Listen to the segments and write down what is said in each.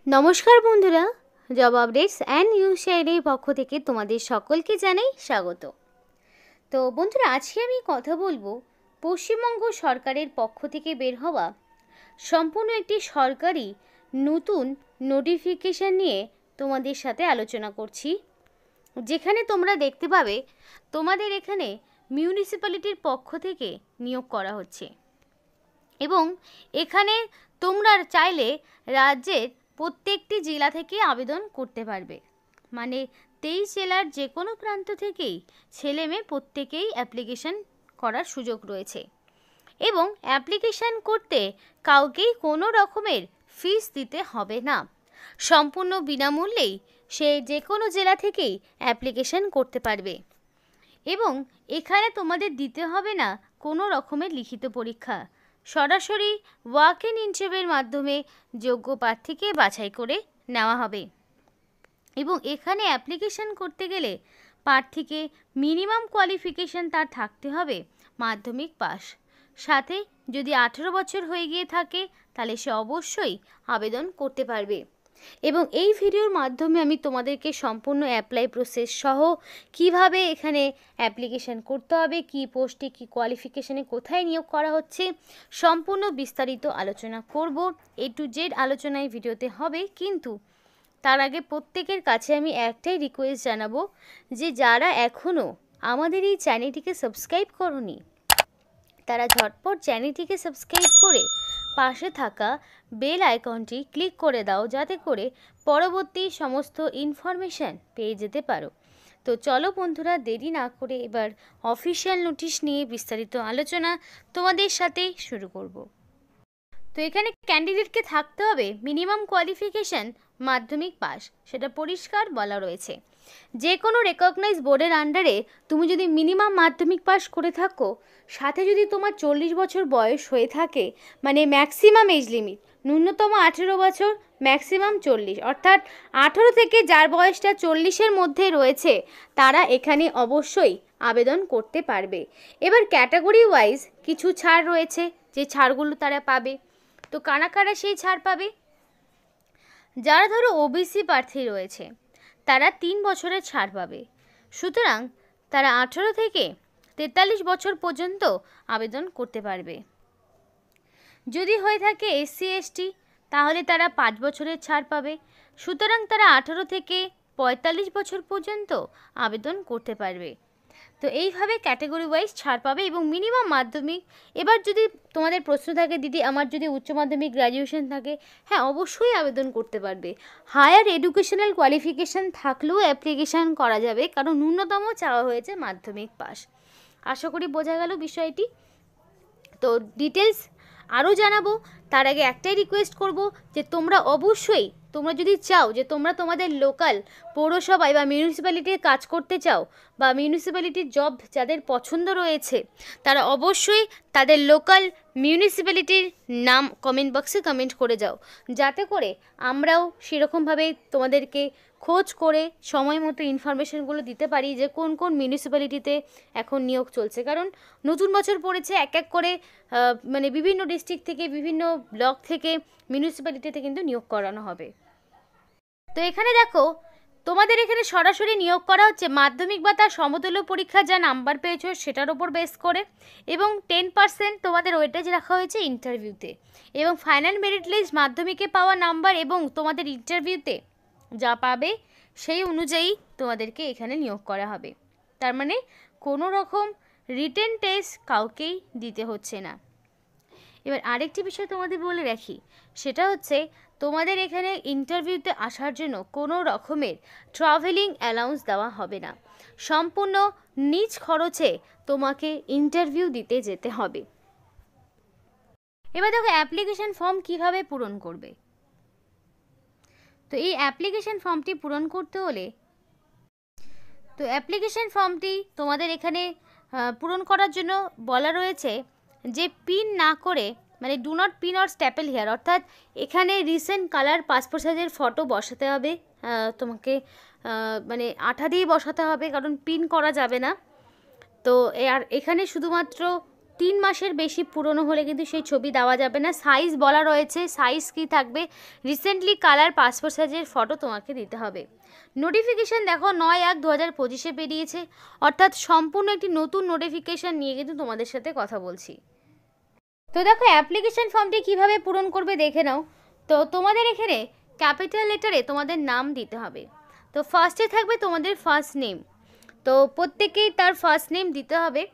নমস্কার বন্ধুরা, job updates and news শেয়ারের পক্ষ থেকে তোমাদের সকলকে জানাই স্বাগত। তো বন্ধুরা, আজকে আমি কথা বলবো পশ্চিমবঙ্গ সরকারের পক্ষ থেকে বের হওয়া সম্পূর্ণ একটি সরকারি নতুন নোটিফিকেশান নিয়ে তোমাদের সাথে আলোচনা করছি, যেখানে তোমরা দেখতে পাবে তোমাদের এখানে মিউনিসিপ্যালিটির পক্ষ থেকে নিয়োগ করা হচ্ছে এবং এখানে তোমরা চাইলে রাজ্যের প্রত্যেকটি জেলা থেকে আবেদন করতে পারবে। মানে 23 জেলার যে কোনো প্রান্ত থেকেই ছেলে মেয়ে প্রত্যেকেই অ্যাপ্লিকেশন করার সুযোগ রয়েছে এবং অ্যাপ্লিকেশন করতে কাউকেই কোনো রকমের ফিস দিতে হবে না। সম্পূর্ণ বিনামূল্যেই সে যে কোনো জেলা থেকেই অ্যাপ্লিকেশন করতে পারবে এবং এখানে তোমাদের দিতে হবে না কোনো রকমের লিখিত পরীক্ষা। সরাসরি ওয়াক ইন ইন্টারভিউর মাধ্যমে যোগ্য প্রার্থীকে বাছাই করে নেওয়া হবে এবং এখানে অ্যাপ্লিকেশন করতে গেলে প্রার্থীকে মিনিমাম কোয়ালিফিকেশন তার থাকতে হবে মাধ্যমিক পাস, সাথে যদি 18 বছর হয়ে গিয়ে থাকে তাহলে সে অবশ্যই আবেদন করতে পারবে। এবং এই ভিডিওর মাধ্যমে আমি তোমাদেরকে সম্পূর্ণ অ্যাপ্লাই প্রসেস সহ কিভাবে এখানে অ্যাপ্লিকেশন করতে হবে, কি পোস্টে কি কোয়ালিফিকেশনে কোথায় নিয়োগ করা হচ্ছে, সম্পূর্ণ বিস্তারিত আলোচনা করব। A to Z আলোচনায় ভিডিওতে হবে, কিন্তু তার আগে প্রত্যেকের কাছে আমি একটাই রিকোয়েস্ট জানাবো যে যারা এখনও আমাদের এই চ্যানেলটিকে সাবস্ক্রাইব করোনি তারা ঝটপট চ্যানেলটিকে সাবস্ক্রাইব করে পাশে থাকা বেল আইকনটি ক্লিক করে দাও, যাতে করে পরবর্তী সমস্ত ইনফরমেশান পেয়ে যেতে পারো। তো চলো বন্ধুরা, দেরি না করে এবার অফিসিয়াল নোটিশ নিয়ে বিস্তারিত আলোচনা তোমাদের সাথে শুরু করব। তো এখানে ক্যান্ডিডেটকে থাকতে হবে মিনিমাম কোয়ালিফিকেশান মাধ্যমিক পাস, সেটা পরিষ্কার বলা রয়েছে। যে কোনো রেকগনাইজ বোর্ডের আন্ডারে তুমি যদি মিনিমাম মাধ্যমিক পাস করে থাকো, সাথে যদি তোমার 40 বছর বয়স হয়ে থাকে, মানে ম্যাক্সিমাম এজ লিমিট ন্যূনতম 18 বছর, ম্যাক্সিমাম 40, অর্থাৎ 18 থেকে যার বয়সটা 40-এর মধ্যে রয়েছে তারা এখানে অবশ্যই আবেদন করতে পারবে। এবার ক্যাটাগরি ওয়াইজ কিছু ছাড় রয়েছে, যে ছাড়গুলো তারা পাবে। তো কারা কারা সেই ছাড় পাবে? যারা ধরো ওবিসি প্রার্থী রয়েছে তারা 3 বছরের ছাড় পাবে, সুতরাং তারা 18 থেকে 43 বছর পর্যন্ত আবেদন করতে পারবে। যদি হয়ে থাকে এসসি এসটি তাহলে তারা 5 বছরের ছাড় পাবে, সুতরাং তারা 18 থেকে 45 বছর পর্যন্ত আবেদন করতে পারবে। তো এইভাবে ক্যাটাগরি ওয়াইজ ছাড় পাবে এবং মিনিমাম মাধ্যমিক। এবার যদি তোমাদের প্রশ্ন থাকে, দিদি আমার যদি উচ্চ মাধ্যমিক গ্র্যাজুয়েশন থাকে, হ্যাঁ অবশ্যই আবেদন করতে পারবে। হায়ার এডুকেশনাল কোয়ালিফিকেশান থাকলেও অ্যাপ্লিকেশান করা যাবে, কারণ ন্যূনতম চাওয়া হয়েছে মাধ্যমিক পাস। আশা করি বোঝা গেল বিষয়টি। তো ডিটেলস আরও জানাবো, তার আগে একটাই রিকোয়েস্ট করব যে তোমরা অবশ্যই, তোমরা যদি চাও যে তোমরা তোমাদের লোকাল পৌরসভায় বা মিউনিসিপ্যালিটির কাজ করতে চাও বা মিউনিসিপ্যালিটির জব যাদের পছন্দ রয়েছে, তারা অবশ্যই তাদের লোকাল মিউনিসিপ্যালিটির নাম কমেন্ট বক্সে কমেন্ট করে যাও, যাতে করে আমরাও সেরকমভাবে তোমাদেরকে খোঁজ করে সময় মতো ইনফরমেশনগুলো দিতে পারি যে কোন কোন মিউনিসিপ্যালিটিতে এখন নিয়োগ চলছে। কারণ নতুন বছর পড়েছে, এক এক করে মানে বিভিন্ন ডিস্ট্রিক্ট থেকে, বিভিন্ন ব্লক থেকে মিউনিসিপ্যালিটিতে কিন্তু নিয়োগ করানো হবে। তো এখানে দেখো, তোমাদের এখানে সরাসরি নিয়োগ করা হচ্ছে মাধ্যমিক বা তার সমতুল্য পরীক্ষা যা নাম্বার পেয়েছো সেটার ওপর বেস করে, এবং 10% তোমাদের ওয়েটেজ রাখা হয়েছে ইন্টারভিউতে, এবং ফাইনাল মেরিট লিস্ট মাধ্যমিকে পাওয়া নাম্বার এবং তোমাদের ইন্টারভিউতে যা পাবে সেই অনুযায়ী তোমাদেরকে এখানে নিয়োগ করা হবে। তার মানে কোনো রকম রিটেন টেস্ট কাউকেই দিতে হচ্ছে না। এবার আরেকটি বিষয় তোমাদের বলে রাখি, সেটা হচ্ছে তোমাদের এখানে ইন্টারভিউতে আসার জন্য কোনো রকমের ট্রাভেলিং অ্যালাউন্স দেওয়া হবে না, সম্পূর্ণ নিজ খরচে তোমাকে ইন্টারভিউ দিতে যেতে হবে। এবার দেখো অ্যাপ্লিকেশন ফর্ম কিভাবে পূরণ করবে। তো এই অ্যাপ্লিকেশন ফর্মটি পূরণ করতে হলে, তো অ্যাপ্লিকেশন ফর্মটি তোমাদের এখানে পূরণ করার জন্য বলা রয়েছে যে পিন না করে, মানে do not pin or staple here, অর্থাৎ এখানে রিসেন্ট কালার পাসপোর্ট সাইজের ফটো বসাতে হবে তোমাকে, মানে আঠা দিয়ে বসাতে হবে, কারণ পিন করা যাবে না। তো আর এখানে শুধুমাত্র 3 মাসের বেশি পুরনো হলে কিন্তু সেই ছবি দেওয়া যাবে না। সাইজ বলা রয়েছে, সাইজ কি থাকবে, রিসেন্টলি কালার পাসপোর্ট সাইজের ফটো তোমাকে দিতে হবে। নোটিফিকেশান দেখো 9/1/2025 বেরিয়েছে, অর্থাৎ সম্পূর্ণ একটি নতুন নোটিফিকেশান নিয়ে কিন্তু তোমাদের সাথে কথা বলছি। তো দেখো অ্যাপ্লিকেশান ফর্মটি কিভাবে পূরণ করবে দেখে নাও। তো তোমাদের এখানে ক্যাপিটাল লেটারে তোমাদের নাম দিতে হবে। তো ফার্স্টে থাকবে তোমাদের ফার্স্ট নেম, তো প্রত্যেকেই তার ফার্স্ট নেম দিতে হবে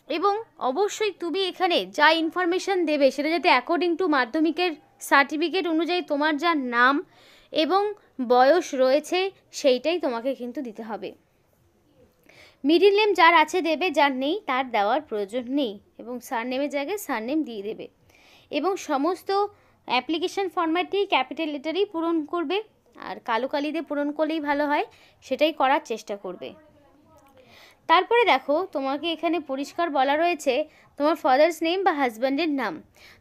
এবং অবশ্যই তুমি এখানে যা ইনফরমেশান দেবে সেটা যাতে অ্যাকর্ডিং টু মাধ্যমিকের সার্টিফিকেট অনুযায়ী তোমার যা নাম এবং বয়স রয়েছে সেইটাই তোমাকে কিন্তু দিতে হবে। মিডিল নেম যার আছে দেবে, যার নেই তার দেওয়ার প্রয়োজন নেই, এবং সারনেমের জায়গায় সারনেম দিয়ে দেবে। এবং সমস্ত অ্যাপ্লিকেশান ফরম্যাটটি ক্যাপিটাল লেটারেই পূরণ করবে, আর কালো কালি দিয়ে পূরণ করলেই ভালো হয়, সেটাই করার চেষ্টা করবে। তারপরে দেখো তোমাকে এখানে পরিষ্কার বলা রয়েছে তোমার ফাদার্স নেম বা হাজব্যান্ডের নাম।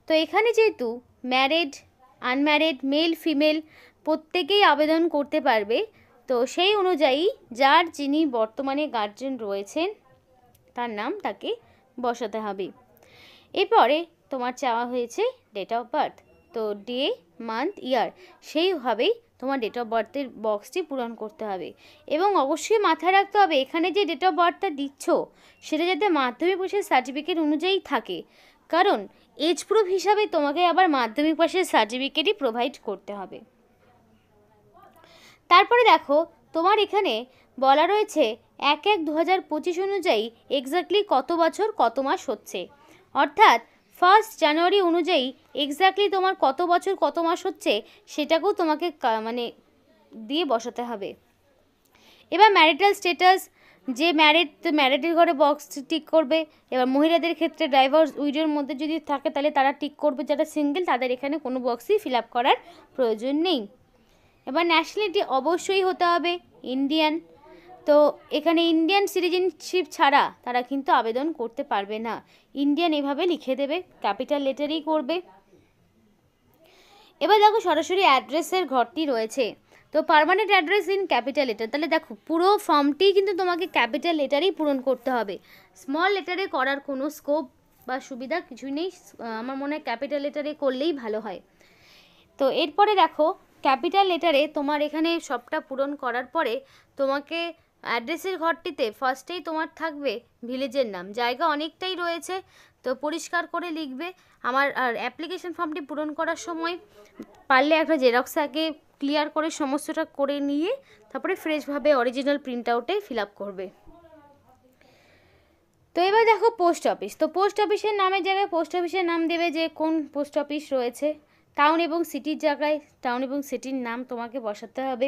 তো এখানে যেহেতু ম্যারিড, আনম্যারিড, মেল ফিমেল প্রত্যেকেই আবেদন করতে পারবে, তো সেই অনুযায়ী যার যিনি বর্তমানে গার্জেন রয়েছেন তার নাম তাকে বসাতে হবে। এরপরে তোমার চাওয়া হয়েছে ডেট অফ বার্থ, তো ডে, মান্থ, ইয়ার সেইভাবেই তোমার ডেট অফ বার্থের বক্সটি পূরণ করতে হবে। এবং অবশ্যই মাথায় রাখতে হবে এখানে যে ডেট অফ বার্থটা দিচ্ছ সেটা যাতে মাধ্যমিক পাশের সার্টিফিকেট অনুযায়ী থাকে, কারণ এজ প্রুফ হিসাবে তোমাকে আবার মাধ্যমিক পাশের সার্টিফিকেটই প্রোভাইড করতে হবে। তারপরে দেখো তোমার এখানে বলা রয়েছে 1/1/2025 অনুযায়ী এক্স্যাক্টলি কত বছর কত মাস হচ্ছে, অর্থাৎ 1 জানুয়ারি অনুযায়ী এক্স্যাক্টলি তোমার কত বছর কত মাস হচ্ছে সেটাকেও তোমাকে মানে দিয়ে বসাতে হবে। এবার ম্যারিটাল স্ট্যাটাস, যে ম্যারিড তো ম্যারিডের ঘরে বক্স টিক করবে। এবার মহিলাদের ক্ষেত্রে ড্রাইভার উইডোর মধ্যে যদি থাকে তাহলে তারা টিক করবে, যারা সিঙ্গেল তাদের এখানে কোনো বক্সই ফিল আপ করার প্রয়োজন নেই। এবার ন্যাশনালিটি অবশ্যই হতে হবে ইন্ডিয়ান, তো এখানে ইন্ডিয়ান সিটিজেনশিপ ছাড়া তারা কিন্তু আবেদন করতে পারবে না। ইন্ডিয়ান এভাবে লিখে দেবে, ক্যাপিটাল লেটারেই করবে। এবার দেখো সরাসরি অ্যাড্রেসের ঘরটি রয়েছে, তো permanent address in capital letter, তাহলে দেখো পুরো ফর্মটি কিন্তু তোমাকে ক্যাপিটাল লেটারেই পূরণ করতে হবে। স্মল লেটারে করার কোনো স্কোপ বা সুবিধা কিছুই নেই, আমার মনে হয় ক্যাপিটাল লেটারে করলেই ভালো হয়। তো এরপরে দেখো ক্যাপিটাল লেটারে তোমার এখানে সবটা পূরণ করার পরে তোমাকে অ্যাড্রেসের ঘরটিতে ফার্স্টেই তোমার থাকবে ভিলেজের নাম। জায়গা অনেকটাই রয়েছে, তো পরিষ্কার করে লিখবে। আর অ্যাপ্লিকেশন ফর্মটি পূরণ করার সময় পারলে একটা জেরক্স আগে ক্লিয়ার করে সমস্তটা করে নিয়ে তারপরে ফ্রেশভাবে অরিজিনাল প্রিন্ট আউটে ফিল আপ করবে। তো এবার দেখো পোস্ট অফিস, তো পোস্ট অফিসের নামের জায়গায় পোস্ট অফিসের নাম দেবে যে কোন পোস্ট অফিস রয়েছে। টাউন এবং সিটির জায়গায় টাউন এবং সিটির নাম তোমাকে বসাতে হবে।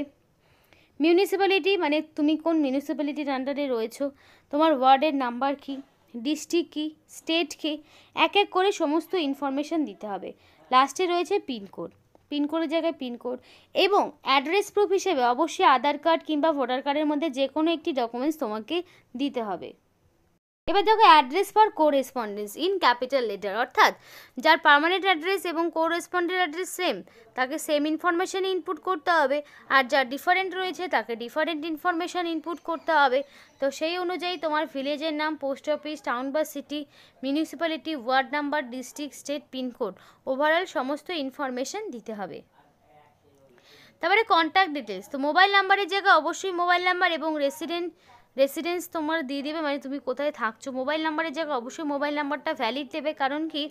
মিউনিসিপ্যালিটি মানে তুমি কোন মিউনিসিপ্যালিটির আন্ডারে রয়েছো, তোমার ওয়ার্ডের নাম্বার কী, ডিস্ট্রিক্ট কী, স্টেট কী, এক এক করে সমস্ত ইনফরমেশান দিতে হবে। লাস্টে রয়েছে পিনকোড, পিনকোডের জায়গায় পিনকোড, এবং অ্যাড্রেস প্রুফ হিসেবে অবশ্যই আধার কার্ড কিংবা ভোটার কার্ডের মধ্যে যে কোনো একটি ডকুমেন্টস তোমাকে দিতে হবে। এবার দেখো address for কোরেসপন্ডেন্স in capital letter, অর্থাৎ যার পার্মানেন্ট অ্যাড্রেস এবং কোরেসপন্ডেন্ট অ্যাড্রেস সেম তাকে সেম ইনফরমেশান ইনপুট করতে হবে, আর যার ডিফারেন্ট রয়েছে তাকে ডিফারেন্ট ইনফরমেশান ইনপুট করতে হবে। তো সেই অনুযায়ী তোমার ভিলেজের নাম, পোস্ট অফিস, টাউন বা city, municipality, ward number, district, state, pin code, overall সমস্ত ইনফরমেশান দিতে হবে। তারপরে কন্ট্যাক্ট ডিটেলস, তো মোবাইল নাম্বারের জায়গায় অবশ্যই মোবাইল নাম্বার এবং রেসিডেন্স তোমার দিয়ে দেবে, মানে তুমি কোথায় থাকছো। মোবাইল নাম্বারের জায়গায় অবশ্যই মোবাইল নাম্বারটা ভ্যালিড দেবে, কারণ কি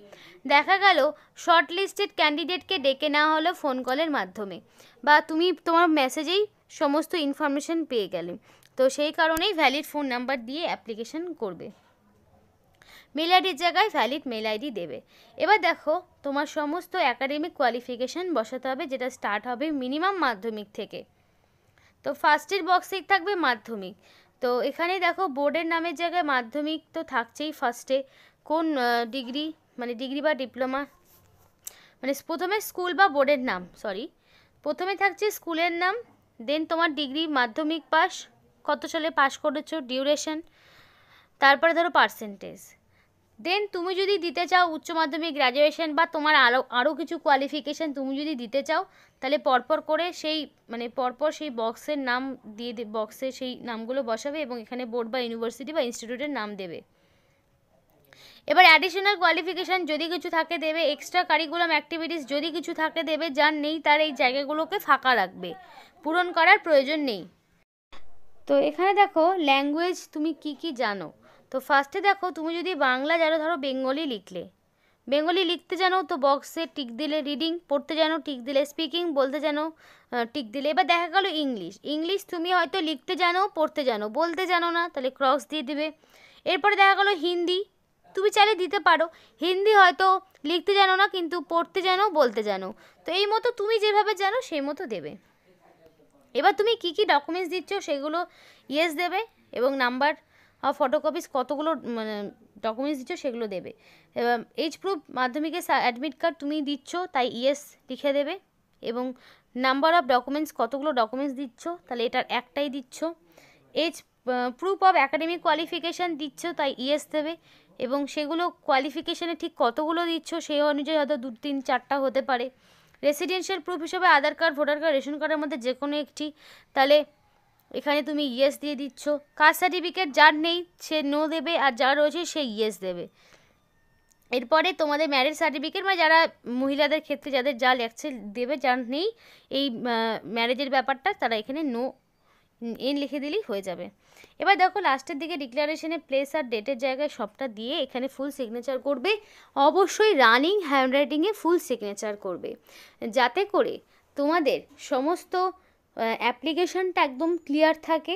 দেখা গেল শর্ট লিস্টেড ক্যান্ডিডেটকে ডেকে নেওয়া হলো ফোন কলের মাধ্যমে, বা তুমি তোমার মেসেজেই সমস্ত ইনফরমেশান পেয়ে গেলে, তো সেই কারণেই ভ্যালিড ফোন নাম্বার দিয়ে অ্যাপ্লিকেশান করবে। মেল আইডির জায়গায় ভ্যালিড মেল আইডি দেবে। এবার দেখো তোমার সমস্ত অ্যাকাডেমিক কোয়ালিফিকেশান বসাতে হবে, যেটা স্টার্ট হবে মিনিমাম মাধ্যমিক থেকে। তো ফার্স্টের বক্সেই থাকবে মাধ্যমিক, তো এখানে দেখো বোর্ডের নামের জায়গায় মাধ্যমিক তো থাকছেই ফার্স্টে, কোন ডিগ্রি মানে ডিগ্রি বা ডিপ্লোমা, মানে প্রথমে স্কুল বা বোর্ডের নাম, প্রথমে থাকছে স্কুলের নাম, দেন তোমার ডিগ্রি, মাধ্যমিক পাস, কত সালে পাস করেছো, ডিউরেশন, তারপরে ধরো পার্সেন্টেজ। দেন তুমি যদি দিতে চাও উচ্চ মাধ্যমিক, গ্র্যাজুয়েশন বা তোমার আরও কিছু কোয়ালিফিকেশান তুমি যদি দিতে চাও, তাহলে পরপর করে পরপর সেই বক্সের নাম দিয়ে বক্সে সেই নামগুলো বসাবে এবং এখানে বোর্ড বা ইউনিভার্সিটি বা ইনস্টিটিউটের নাম দেবে। এবার অ্যাডিশনাল কোয়ালিফিকেশান যদি কিছু থাকে দেবে, এক্সট্রা কারিকুলাম অ্যাক্টিভিটিস যদি কিছু থাকে দেবে, যার নেই তার এই জায়গাগুলোকে ফাঁকা রাখবে, পূরণ করার প্রয়োজন নেই। তো এখানে দেখো ল্যাঙ্গুয়েজ তুমি কি কি জানো। তো ফার্স্টে দেখো তুমি যদি বাংলা জানো, ধরো বেঙ্গলি লিখলে, বেঙ্গলি লিখতে জানো তো বক্সে টিক দিলে, রিডিং পড়তে জানো টিক দিলে, স্পিকিং বলতে জানো টিক দিলে। এবার দেখা গেলো ইংলিশ, ইংলিশ তুমি হয়তো লিখতে জানো, পড়তে জানো, বলতে জানো না, তাহলে ক্রস দিয়ে দেবে। এরপরে দেখা গেলো হিন্দি, তুমি চাইলে দিতে পারো, হিন্দি হয়তো লিখতে জানো না কিন্তু পড়তে জানো, বলতে জানো, তো এই মতো তুমি যেভাবে জানো সেই মতো দেবে। এবার তুমি কি কি ডকুমেন্টস দিচ্ছ সেগুলো ইয়েস দেবে, এবং নাম্বার অফ ফটোকপিস কতগুলো মানে ডকুমেন্টস দিচ্ছ সেগুলো দেবে। এজ প্রুফ মাধ্যমিকের অ্যাডমিট কার্ড তুমি দিচ্ছ তাই ইয়েস লিখে দেবে, এবং নাম্বার অফ ডকুমেন্টস কতগুলো ডকুমেন্টস দিচ্ছ তাহলে এটার একটাই দিচ্ছ। Age proof of academic qualification দিচ্ছ তাই ইয়েস দেবে, এবং সেগুলো কোয়ালিফিকেশানে ঠিক কতগুলো দিচ্ছ সেই অনুযায়ী হয়তো 2, 3, 4টা হতে পারে। রেসিডেন্সিয়াল প্রুফ হিসেবে আধার কার্ড, ভোটার কার্ড, রেশন কার্ডের মধ্যে যে কোনো একটি, তাহলে এখানে তুমি ইয়েস দিয়ে দিচ্ছ। কাস্ট সার্টিফিকেট যার নেই সে নো দেবে, আর যার রয়েছে সে ইয়েস দেবে। এরপরে তোমাদের ম্যারেজ সার্টিফিকেট, মানে যারা মহিলাদের ক্ষেত্রে যাদের যা লাগছে দেবে, যার নেই এই ম্যারেজের ব্যাপারটা তারা এখানে নো এন লিখে দিলেই হয়ে যাবে। এবার দেখো লাস্টের দিকে ডিক্লারেশনে প্লেস আর ডেটের জায়গায় সবটা দিয়ে এখানে ফুল সিগনেচার করবে, অবশ্যই রানিং হ্যান্ডরাইটিংয়ে ফুল সিগনেচার করবে, যাতে করে তোমাদের সমস্ত অ্যাপ্লিকেশানটা একদম ক্লিয়ার থাকে,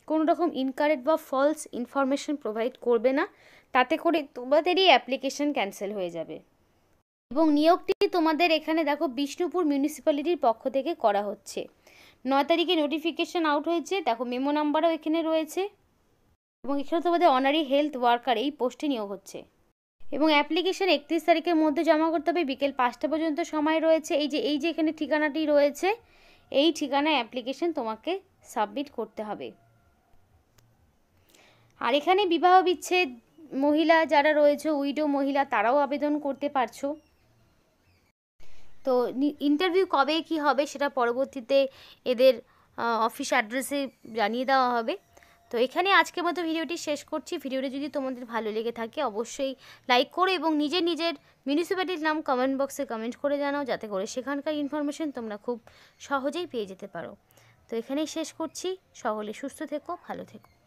কোনো রকম ইনকারেক্ট বা ফলস ইনফরমেশন প্রোভাইড করবে না, তাতে করে তোমাদেরই অ্যাপ্লিকেশান ক্যান্সেল হয়ে যাবে। এবং নিয়োগটি তোমাদের এখানে দেখো বিষ্ণুপুর মিউনিসিপ্যালিটির পক্ষ থেকে করা হচ্ছে। 9 তারিখে নোটিফিকেশান আউট হয়েছে, দেখো মেমো নাম্বারও এখানে রয়েছে, এবং এখানে তোমাদের অনারি হেলথ ওয়ার্কার এই পোস্টে নিয়োগ হচ্ছে। এবং অ্যাপ্লিকেশান 31 তারিখের মধ্যে জমা করতে হবে, বিকেল 5টা পর্যন্ত সময় রয়েছে। এই যে এখানে ঠিকানাটি রয়েছে, এই ঠিকানায় অ্যাপ্লিকেশান তোমাকে সাবমিট করতে হবে। আর এখানে বিবাহ বিচ্ছেদ মহিলা যারা রয়েছে, উইডো মহিলা, তারাও আবেদন করতে পারছো। তো ইন্টারভিউ কবে কি হবে সেটা পরবর্তীতে এদের অফিস অ্যাড্রেসে জানিয়ে দেওয়া হবে। তো এখানে আজকের মতো ভিডিওটি শেষ করছি। ভিডিওটি যদি তোমাদের ভালো লেগে থাকে অবশ্যই লাইক করো, এবং নিজের মিউনিসিপ্যালিটির নাম কমেন্ট বক্সে কমেন্ট করে জানাও, যাতে করে সেখানকার ইনফরমেশন তোমরা খুব সহজেই পেয়ে যেতে পারো। তো এখানেই শেষ করছি। সকলে সুস্থ থেকো, ভালো থেকো।